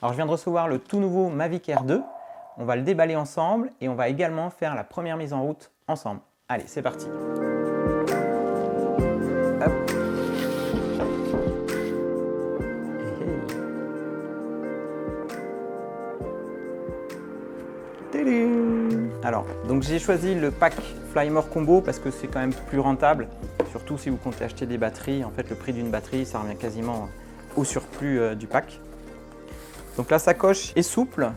Alors je viens de recevoir le tout nouveau Mavic Air 2. On va le déballer ensemble et on va également faire la première mise en route ensemble. Allez, c'est parti. Hop. Alors, donc j'ai choisi le pack Flymore Combo parce que c'est quand même plus rentable, surtout si vous comptez acheter des batteries. En fait, le prix d'une batterie, ça revient quasiment au surplus du pack. Donc la sacoche est souple,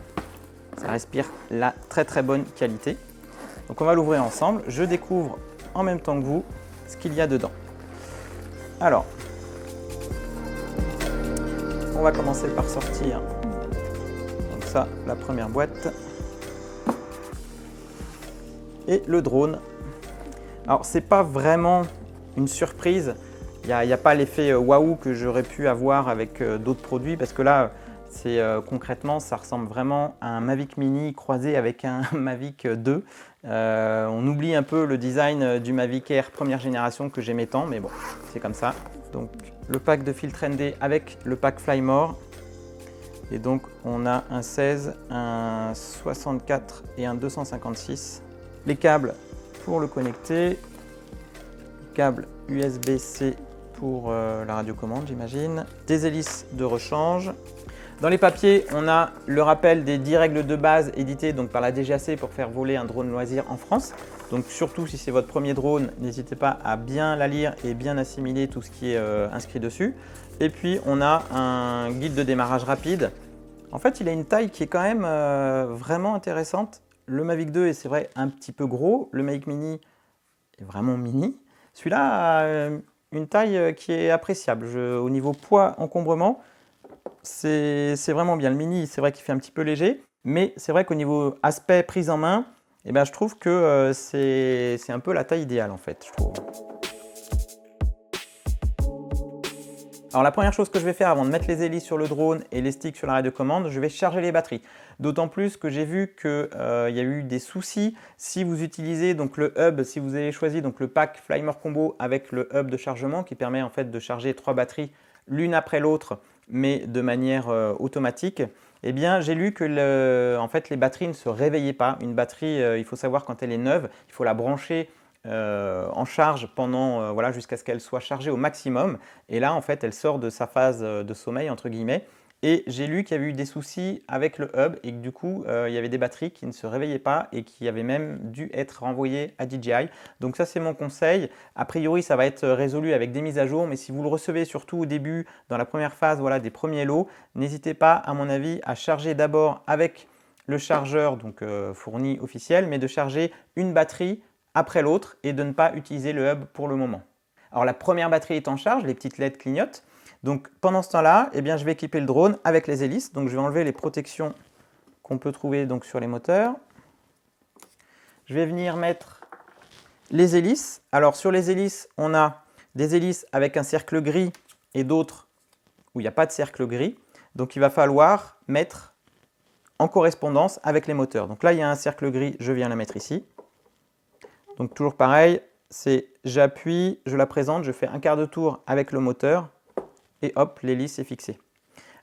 ça respire la très bonne qualité. Donc on va l'ouvrir ensemble. Je découvre en même temps que vous ce qu'il y a dedans. Alors, on va commencer par sortir. Donc ça, la première boîte. Et le drone. Alors c'est pas vraiment une surprise, il n'y a pas l'effet waouh que j'aurais pu avoir avec d'autres produits parce que là concrètement ça ressemble vraiment à un Mavic Mini croisé avec un Mavic 2. On oublie un peu le design du Mavic Air première génération que j'aimais tant, mais bon, c'est comme ça. Donc le pack de filtre ND avec le pack Flymore. Et donc on a un 16, un 64 et un 256. Les câbles pour le connecter, câble USB-C pour la radiocommande j'imagine, des hélices de rechange. Dans les papiers, on a le rappel des 10 règles de base éditées donc par la DGAC pour faire voler un drone loisir en France. Donc surtout si c'est votre premier drone, n'hésitez pas à bien la lire et bien assimiler tout ce qui est inscrit dessus. Et puis on a un guide de démarrage rapide. En fait, il a une taille qui est quand même vraiment intéressante. Le Mavic 2 est, c'est vrai, un petit peu gros. Le Mavic Mini est vraiment mini. Celui-là a une taille qui est appréciable. Au niveau poids, encombrement, c'est vraiment bien. Le Mini, c'est vrai qu'il fait un petit peu léger. Mais c'est vrai qu'au niveau aspect prise en main, eh ben, je trouve que c'est un peu la taille idéale, en fait, je trouve. Alors la première chose que je vais faire avant de mettre les hélices sur le drone et les sticks sur l'arrêt de commande, je vais charger les batteries. D'autant plus que j'ai vu qu'il y a eu des soucis si vous utilisez donc le hub, si vous avez choisi donc le pack Flymore Combo avec le hub de chargement qui permet en fait de charger 3 batteries l'une après l'autre mais de manière automatique. Eh bien j'ai lu que en fait, les batteries ne se réveillaient pas. Une batterie, il faut savoir quand elle est neuve, il faut la brancher en charge pendant voilà, jusqu'à ce qu'elle soit chargée au maximum. Et là, en fait, elle sort de sa phase de sommeil, entre guillemets. Et j'ai lu qu'il y avait eu des soucis avec le hub et que du coup, il y avait des batteries qui ne se réveillaient pas et qui avaient même dû être renvoyées à DJI. Donc ça, c'est mon conseil. A priori, ça va être résolu avec des mises à jour, mais si vous le recevez surtout au début, dans la première phase voilà, des premiers lots, n'hésitez pas, à mon avis, à charger d'abord avec le chargeur donc, fourni officiel, mais de charger une batterie après l'autre et de ne pas utiliser le hub pour le moment. Alors la première batterie est en charge, les petites LED clignotent. Donc pendant ce temps-là, eh bien, je vais équiper le drone avec les hélices. Donc je vais enlever les protections qu'on peut trouver donc, sur les moteurs. Je vais venir mettre les hélices. Alors sur les hélices, on a des hélices avec un cercle gris et d'autres où il n'y a pas de cercle gris. Donc il va falloir mettre en correspondance avec les moteurs. Donc là, il y a un cercle gris, je viens la mettre ici. Donc toujours pareil, c'est j'appuie, je la présente, je fais un quart de tour avec le moteur et hop, l'hélice est fixée.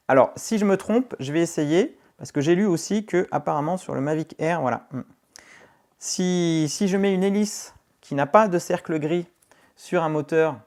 Alors si je me trompe, je vais essayer parce que j'ai lu aussi que apparemment sur le Mavic Air, voilà, si je mets une hélice qui n'a pas de cercle gris sur un moteur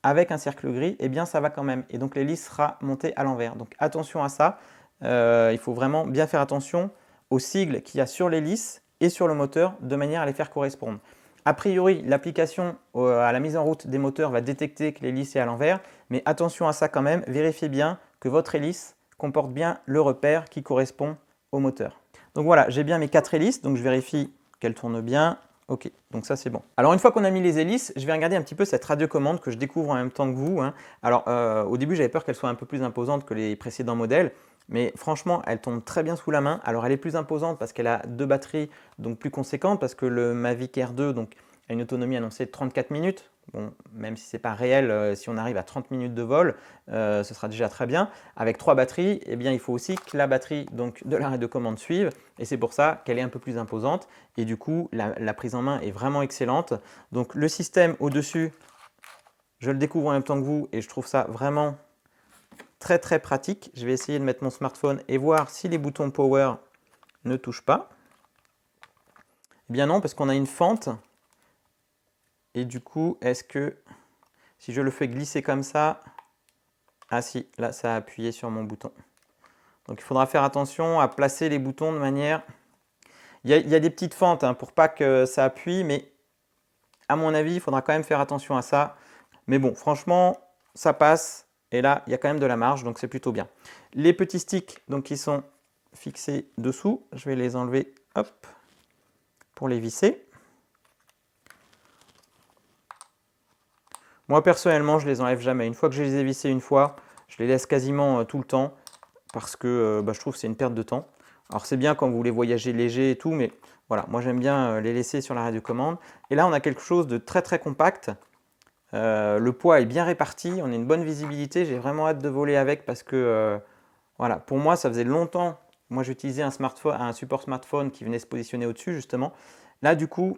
avec un cercle gris, eh bien ça va quand même et donc l'hélice sera montée à l'envers. Donc attention à ça, il faut vraiment bien faire attention aux sigles qu'il y a sur l'hélice et sur le moteur de manière à les faire correspondre. A priori, l'application à la mise en route des moteurs va détecter que l'hélice est à l'envers, mais attention à ça quand même, vérifiez bien que votre hélice comporte bien le repère qui correspond au moteur. Donc voilà, j'ai bien mes 4 hélices, donc je vérifie qu'elles tournent bien. Ok, donc ça c'est bon. Alors une fois qu'on a mis les hélices, je vais regarder un petit peu cette radiocommande que je découvre en même temps que vous. Alors au début j'avais peur qu'elle soit un peu plus imposante que les précédents modèles, mais franchement elle tombe très bien sous la main. Alors elle est plus imposante parce qu'elle a 2 batteries donc plus conséquentes, parce que le Mavic Air 2 donc, a une autonomie annoncée de 34 minutes. Bon, même si ce n'est pas réel, si on arrive à 30 minutes de vol, ce sera déjà très bien. Avec 3 batteries, eh bien, il faut aussi que la batterie donc, de l'arrêt de commande suive. Et c'est pour ça qu'elle est un peu plus imposante. Et du coup, la prise en main est vraiment excellente. Donc le système au-dessus, je le découvre en même temps que vous et je trouve ça vraiment très très pratique. Je vais essayer de mettre mon smartphone et voir si les boutons power ne touchent pas. Eh bien non, parce qu'on a une fente. Et du coup, est-ce que si je le fais glisser comme ça, ah si, là ça a appuyé sur mon bouton. Donc il faudra faire attention à placer les boutons de manière... Il y a des petites fentes hein, pour pas que ça appuie, mais à mon avis, il faudra quand même faire attention à ça. Mais bon, franchement, ça passe. Et là, il y a quand même de la marge, donc c'est plutôt bien. Les petits sticks donc, qui sont fixés dessous, je vais les enlever hop, pour les visser. Moi, personnellement, je ne les enlève jamais. Une fois que je les ai vissés une fois, je les laisse quasiment tout le temps parce que je trouve que c'est une perte de temps. Alors, c'est bien quand vous voulez voyager léger et tout, mais voilà, moi, j'aime bien les laisser sur la radiocommande. Et là, on a quelque chose de très, très compact. Le poids est bien réparti, on a une bonne visibilité. J'ai vraiment hâte de voler avec parce que, voilà, pour moi, ça faisait longtemps. Moi, j'utilisais un smartphone, un support smartphone qui venait se positionner au-dessus, justement. Là, du coup,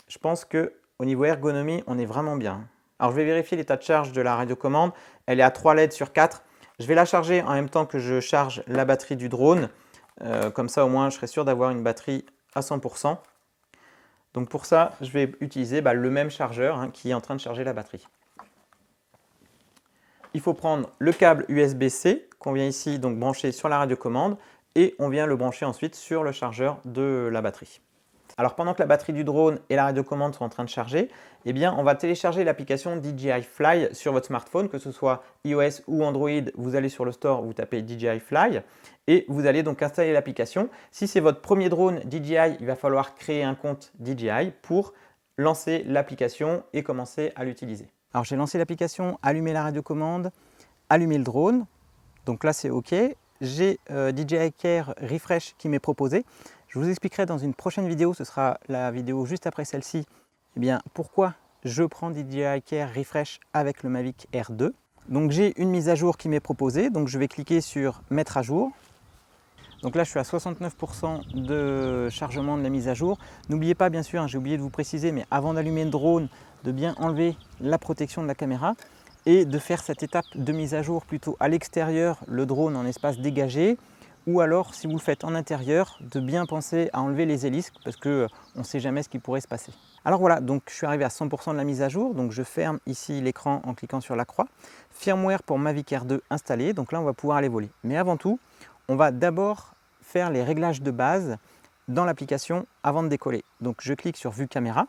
je pense qu'au niveau ergonomie, on est vraiment bien. Alors, je vais vérifier l'état de charge de la radiocommande. Elle est à 3 LED sur 4. Je vais la charger en même temps que je charge la batterie du drone. Comme ça, au moins, je serai sûr d'avoir une batterie à 100%. Donc pour ça, je vais utiliser le même chargeur hein, qui est en train de charger la batterie. Il faut prendre le câble USB-C qu'on vient ici donc brancher sur la radiocommande et on vient le brancher ensuite sur le chargeur de la batterie. Alors pendant que la batterie du drone et la radiocommande sont en train de charger, eh bien on va télécharger l'application DJI Fly sur votre smartphone, que ce soit iOS ou Android. Vous allez sur le store, vous tapez DJI Fly et vous allez donc installer l'application. Si c'est votre premier drone DJI, il va falloir créer un compte DJI pour lancer l'application et commencer à l'utiliser. Alors j'ai lancé l'application, allumé la radiocommande, allumé le drone. Donc là c'est OK. J'ai DJI Care Refresh qui m'est proposé. Je vous expliquerai dans une prochaine vidéo, ce sera la vidéo juste après celle-ci, eh bien pourquoi je prends DJI Care Refresh avec le Mavic Air 2. Donc j'ai une mise à jour qui m'est proposée, donc je vais cliquer sur mettre à jour. Donc là je suis à 69% de chargement de la mise à jour. N'oubliez pas bien sûr, hein, j'ai oublié de vous préciser, mais avant d'allumer le drone, de bien enlever la protection de la caméra et de faire cette étape de mise à jour plutôt à l'extérieur, le drone en espace dégagé. Ou alors, si vous le faites en intérieur, de bien penser à enlever les hélices parce qu'on ne sait jamais ce qui pourrait se passer. Alors voilà, donc je suis arrivé à 100% de la mise à jour. Donc je ferme ici l'écran en cliquant sur la croix. Firmware pour Mavic Air 2 installé. Donc là, on va pouvoir aller voler. Mais avant tout, on va d'abord faire les réglages de base dans l'application avant de décoller. Donc je clique sur Vue caméra.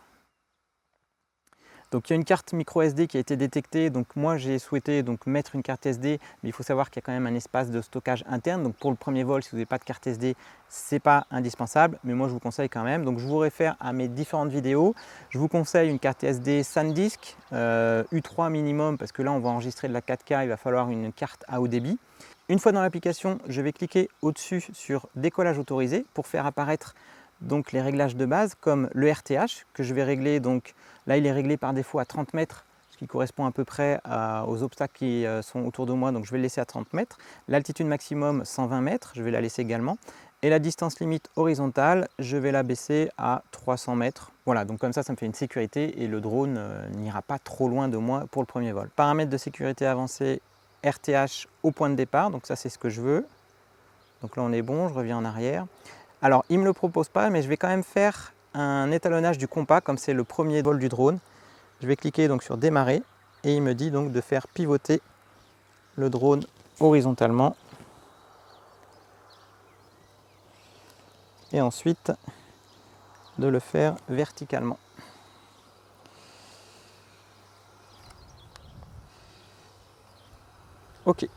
Donc il y a une carte micro SD qui a été détectée, donc moi j'ai souhaité mettre une carte SD, mais il faut savoir qu'il y a quand même un espace de stockage interne, donc pour le premier vol, si vous n'avez pas de carte SD, ce n'est pas indispensable, mais moi je vous conseille quand même. Donc je vous réfère à mes différentes vidéos, je vous conseille une carte SD SanDisk, U3 minimum, parce que là on va enregistrer de la 4K, il va falloir une carte à haut débit. Une fois dans l'application, je vais cliquer au-dessus sur décollage autorisé pour faire apparaître donc les réglages de base comme le RTH que je vais régler. Donc là il est réglé par défaut à 30 mètres, ce qui correspond à peu près aux obstacles qui sont autour de moi, donc je vais le laisser à 30 mètres. L'altitude maximum 120 mètres, je vais la laisser également. Et la distance limite horizontale, je vais la baisser à 300 mètres. Voilà, donc comme ça me fait une sécurité et le drone n'ira pas trop loin de moi pour le premier vol. Paramètres de sécurité avancés, RTH au point de départ, donc ça c'est ce que je veux. Donc là on est bon, je reviens en arrière. Alors, il ne me le propose pas, mais je vais quand même faire un étalonnage du compas, comme c'est le premier vol du drone. Je vais cliquer donc sur démarrer et il me dit donc de faire pivoter le drone horizontalement. Et ensuite de le faire verticalement. Ok,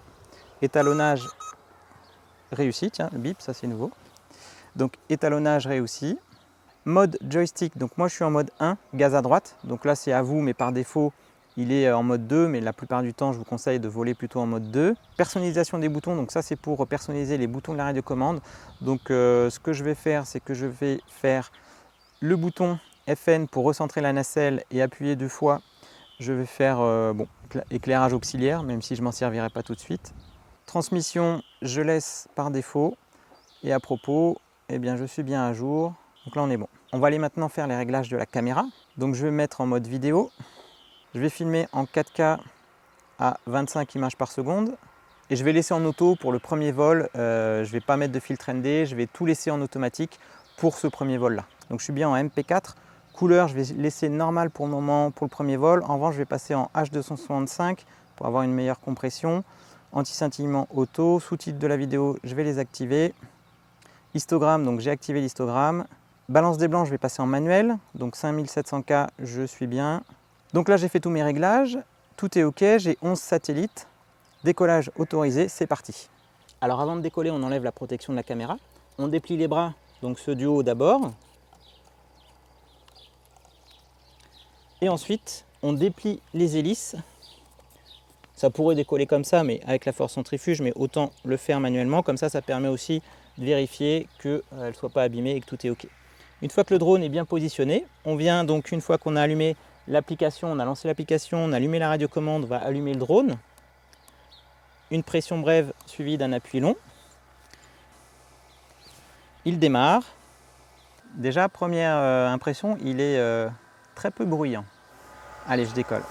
étalonnage réussi, tiens, le bip, ça c'est nouveau. Donc étalonnage réussi. Mode joystick, donc moi je suis en mode 1, gaz à droite. Donc là c'est à vous, mais par défaut il est en mode 2, mais la plupart du temps je vous conseille de voler plutôt en mode 2. Personnalisation des boutons, donc ça c'est pour personnaliser les boutons de la radiocommande. Donc ce que je vais faire, c'est que je vais faire le bouton FN pour recentrer la nacelle et appuyer 2 fois. Je vais faire éclairage auxiliaire, même si je ne m'en servirai pas tout de suite. Transmission, je laisse par défaut. Et à propos, eh bien, je suis bien à jour. Donc là, on est bon. On va aller maintenant faire les réglages de la caméra. Donc je vais me mettre en mode vidéo. Je vais filmer en 4K à 25 images par seconde. Et je vais laisser en auto pour le premier vol. Je ne vais pas mettre de filtre ND, je vais tout laisser en automatique pour ce premier vol-là. Donc je suis bien en MP4. Couleur, je vais laisser normal pour le moment pour le premier vol. En revanche, je vais passer en H265 pour avoir une meilleure compression. Anti-scintillement auto, sous-titres de la vidéo, je vais les activer. Histogramme, donc j'ai activé l'histogramme. Balance des blancs, je vais passer en manuel. Donc 5700K, je suis bien. Donc là, j'ai fait tous mes réglages. Tout est OK, j'ai 11 satellites. Décollage autorisé, c'est parti. Alors avant de décoller, on enlève la protection de la caméra. On déplie les bras, donc ceux du haut d'abord. Et ensuite, on déplie les hélices. Ça pourrait décoller comme ça, mais avec la force centrifuge, mais autant le faire manuellement. Comme ça permet aussi de vérifier qu'elle ne soit pas abîmée et que tout est OK. Une fois que le drone est bien positionné, on vient donc, une fois qu'on a allumé l'application, on a lancé l'application, on a allumé la radiocommande, on va allumer le drone. Une pression brève suivie d'un appui long. Il démarre. Déjà, première impression, il est très peu bruyant. Allez, je décolle.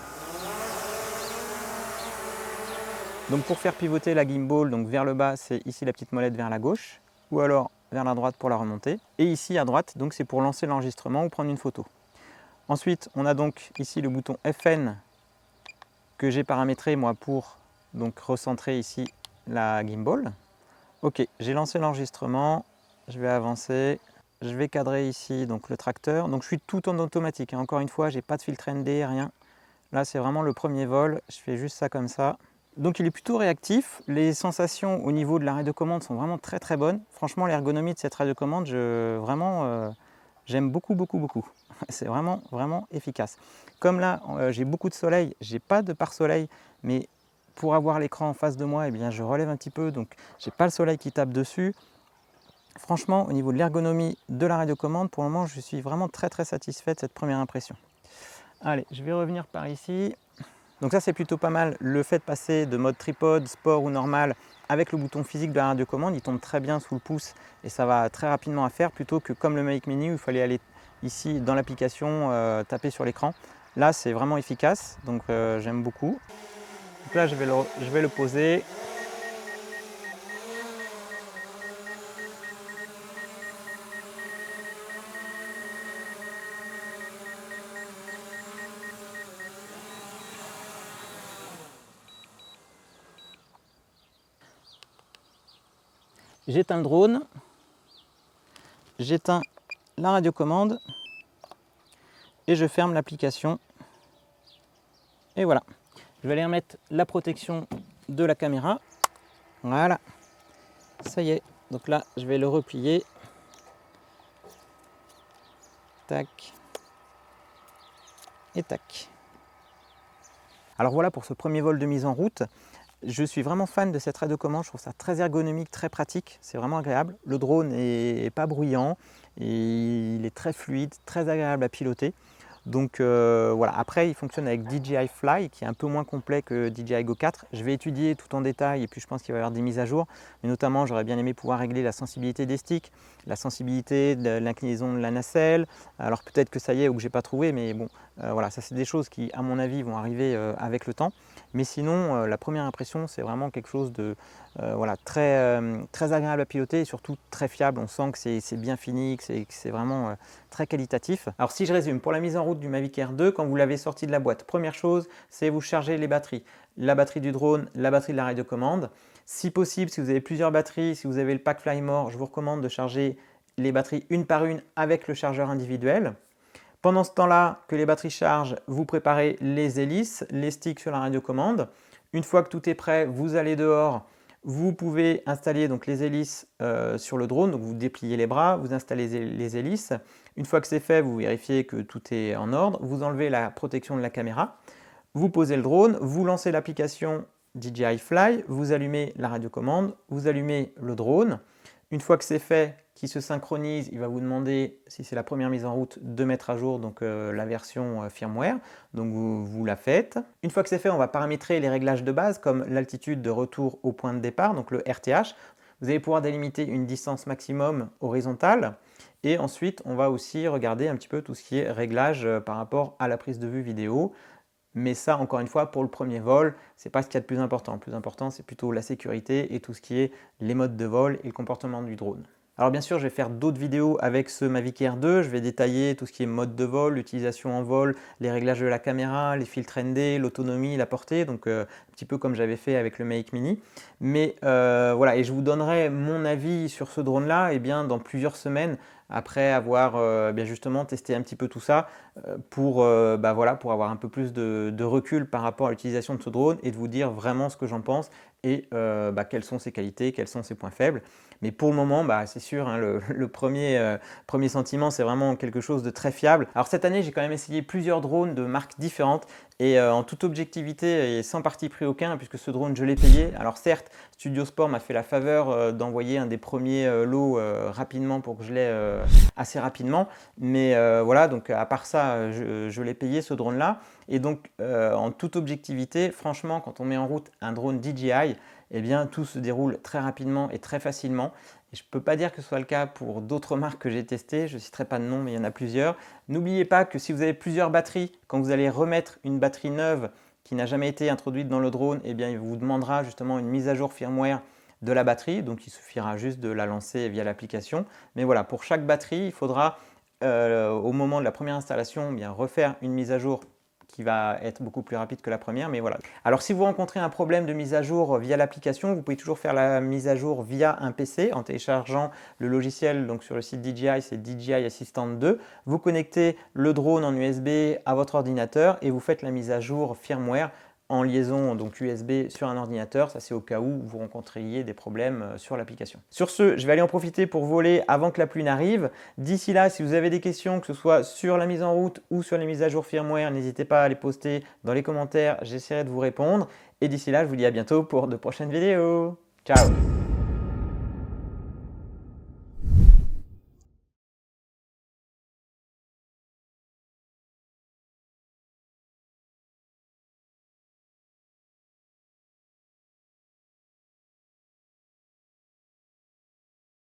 Donc pour faire pivoter la gimbal donc vers le bas, c'est ici la petite molette vers la gauche, ou alors vers la droite pour la remonter. Et ici à droite, donc c'est pour lancer l'enregistrement ou prendre une photo. Ensuite, on a donc ici le bouton FN que j'ai paramétré moi pour donc recentrer ici la gimbal. Ok, j'ai lancé l'enregistrement, je vais avancer, je vais cadrer ici donc le tracteur. Donc je suis tout en automatique, hein. Encore une fois, j'ai pas de filtre ND, rien. Là c'est vraiment le premier vol, je fais juste ça comme ça. Donc il est plutôt réactif, les sensations au niveau de la radiocommande sont vraiment très très bonnes. Franchement l'ergonomie de cette radiocommande, j'aime beaucoup. C'est vraiment efficace. Comme là j'ai beaucoup de soleil, j'ai pas de pare-soleil, mais pour avoir l'écran en face de moi, eh bien, je relève un petit peu, donc j'ai pas le soleil qui tape dessus. Franchement, au niveau de l'ergonomie de la radiocommande, pour le moment je suis vraiment très satisfait de cette première impression. Allez, je vais revenir par ici. Donc ça c'est plutôt pas mal, le fait de passer de mode tripod, sport ou normal avec le bouton physique de la radiocommande, il tombe très bien sous le pouce et ça va très rapidement à faire plutôt que comme le Mavic Mini où il fallait aller ici dans l'application, taper sur l'écran. Là c'est vraiment efficace, donc j'aime beaucoup. Donc là je vais le poser. J'éteins le drone, j'éteins la radiocommande et je ferme l'application. Et voilà. Je vais aller remettre la protection de la caméra. Voilà. Ça y est. Donc là, je vais le replier. Tac. Et tac. Alors voilà pour ce premier vol de mise en route. Je suis vraiment fan de cette radiocommande, je trouve ça très ergonomique, très pratique, c'est vraiment agréable. Le drone n'est pas bruyant, et il est très fluide, très agréable à piloter. Donc voilà, après il fonctionne avec DJI Fly qui est un peu moins complet que DJI Go 4. Je vais étudier tout en détail et puis je pense qu'il va y avoir des mises à jour. Mais notamment j'aurais bien aimé pouvoir régler la sensibilité des sticks, la sensibilité de l'inclinaison de la nacelle. Alors peut-être que ça y est ou que j'ai pas trouvé, mais bon voilà, ça c'est des choses qui à mon avis vont arriver avec le temps. Mais sinon la première impression c'est vraiment quelque chose de voilà, très agréable à piloter et surtout très fiable. On sent que c'est bien fini, que c'est vraiment très qualitatif. Alors si je résume, pour la mise en route du Mavic Air 2, quand vous l'avez sorti de la boîte, première chose, c'est vous charger les batteries. La batterie du drone, la batterie de la radiocommande. Si possible, si vous avez plusieurs batteries, si vous avez le pack Flymore, je vous recommande de charger les batteries une par une avec le chargeur individuel. Pendant ce temps-là, que les batteries chargent, vous préparez les hélices, les sticks sur la radiocommande. Une fois que tout est prêt, vous allez dehors. Vous pouvez installer donc les hélices sur le drone, donc vous dépliez les bras, vous installez les hélices. Une fois que c'est fait, vous vérifiez que tout est en ordre, vous enlevez la protection de la caméra, vous posez le drone, vous lancez l'application DJI Fly, vous allumez la radiocommande, vous allumez le drone. Une fois que c'est fait, qui se synchronise, il va vous demander, si c'est la première mise en route, de mettre à jour donc, la version firmware. Donc vous la faites. Une fois que c'est fait, on va paramétrer les réglages de base comme l'altitude de retour au point de départ, donc le RTH. Vous allez pouvoir délimiter une distance maximum horizontale. Et ensuite, on va aussi regarder un petit peu tout ce qui est réglage par rapport à la prise de vue vidéo. Mais ça, encore une fois, pour le premier vol, c'est pas ce qu'il y a de plus important. Le plus important, c'est plutôt la sécurité et tout ce qui est les modes de vol et le comportement du drone. Alors bien sûr, je vais faire d'autres vidéos avec ce Mavic Air 2. Je vais détailler tout ce qui est mode de vol, l'utilisation en vol, les réglages de la caméra, les filtres ND, l'autonomie, la portée. Donc un petit peu comme j'avais fait avec le Mavic Mini. Mais voilà, et je vous donnerai mon avis sur ce drone-là dans plusieurs semaines après avoir bien justement testé un petit peu tout ça pour, voilà, pour avoir un peu plus de recul par rapport à l'utilisation de ce drone et de vous dire vraiment ce que j'en pense et quelles sont ses qualités, quels sont ses points faibles. Mais pour le moment, c'est sûr, hein, le premier sentiment, c'est vraiment quelque chose de très fiable. Alors cette année, j'ai quand même essayé plusieurs drones de marques différentes et en toute objectivité et sans parti pris aucun, puisque ce drone, je l'ai payé. Alors certes, Studio Sport m'a fait la faveur d'envoyer un des premiers lots rapidement pour que je l'ai assez rapidement. Mais voilà, donc à part ça, je l'ai payé ce drone-là. Et donc en toute objectivité, franchement, quand on met en route un drone DJI, tout se déroule très rapidement et très facilement. Et je ne peux pas dire que ce soit le cas pour d'autres marques que j'ai testées, je ne citerai pas de nom, mais il y en a plusieurs. N'oubliez pas que si vous avez plusieurs batteries, quand vous allez remettre une batterie neuve qui n'a jamais été introduite dans le drone, il vous demandera justement une mise à jour firmware de la batterie. Donc il suffira juste de la lancer via l'application. Mais voilà, pour chaque batterie, il faudra au moment de la première installation refaire une mise à jour qui va être beaucoup plus rapide que la première, mais voilà. Alors si vous rencontrez un problème de mise à jour via l'application, vous pouvez toujours faire la mise à jour via un PC en téléchargeant le logiciel. Donc sur le site DJI, c'est DJI Assistant 2. Vous connectez le drone en USB à votre ordinateur et vous faites la mise à jour firmware en liaison donc USB sur un ordinateur. Ça, c'est au cas où vous rencontriez des problèmes sur l'application. Sur ce, je vais aller en profiter pour voler avant que la pluie n'arrive. D'ici là, si vous avez des questions, que ce soit sur la mise en route ou sur les mises à jour firmware, n'hésitez pas à les poster dans les commentaires. J'essaierai de vous répondre. Et d'ici là, je vous dis à bientôt pour de prochaines vidéos. Ciao!